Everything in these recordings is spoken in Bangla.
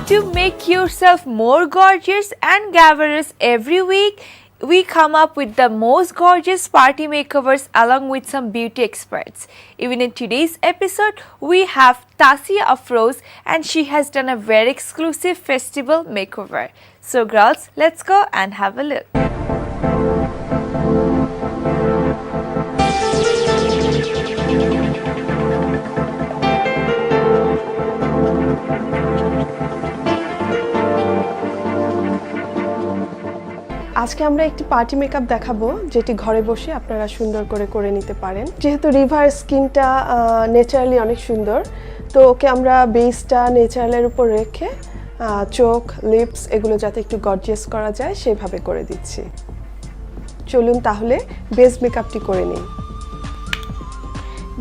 To make yourself more gorgeous and glamorous every week, we come up with the most gorgeous party makeovers along with some beauty experts. Even in today's episode, we have Tasia Afroz and she has done a very exclusive festival makeover. So girls, let's go and have a look. আজকে আমরা একটি পার্টি মেকআপ দেখাবো যেটি ঘরে বসে আপনারা সুন্দর করে নিতে পারেন। যেহেতু রিভার স্কিনটা ন্যাচারালি অনেক সুন্দর, তো ওকে আমরা বেসটা ন্যাচারালের উপর রেখে চোখ, লিপস এগুলো যাতে একটু গর্জিয়াস করা যায় সেভাবে করে দিচ্ছি। চলুন তাহলে বেস মেকআপটি করে নিই।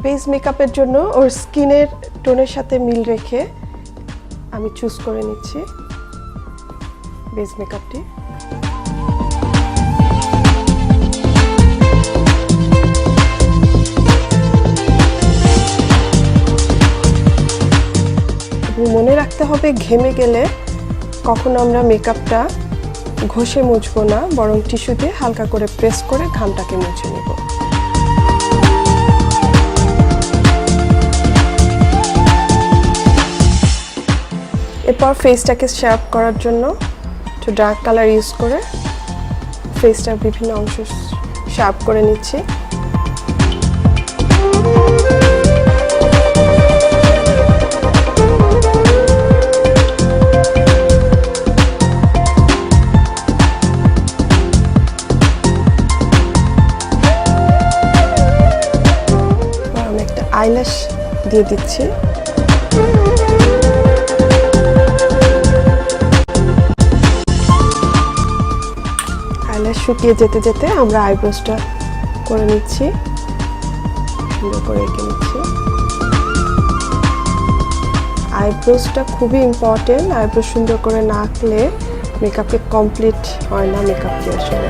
বেস মেকআপের জন্য ওর স্কিনের টোনের সাথে মিল রেখে আমি চুজ করে নিচ্ছি বেস মেকআপটি। মনে রাখতে হবে ঘেমে গেলে কখনো আমরা মেকআপটা ঘষে মুছবো না, বরং টিস্যু দিয়ে হালকা করে প্রেস করে ঘামটাকে মুছে নেব। এরপর ফেসটাকে শার্প করার জন্য একটু ডার্ক কালার ইউজ করে ফেসটার বিভিন্ন অংশ শার্প করে নিচ্ছি। আইল্যাশ দিয়ে দিচ্ছি। আইল্যাশ শুকিয়ে যেতে যেতে আমরা আইব্রোসটা করে নিচ্ছি, সুন্দর করে এঁকে নিচ্ছি। আইব্রোসটা খুবই ইম্পর্টেন্ট, আইব্রো সুন্দর করে না আঁকলে মেকআপে কমপ্লিট হয় না মেকআপটি আসলে।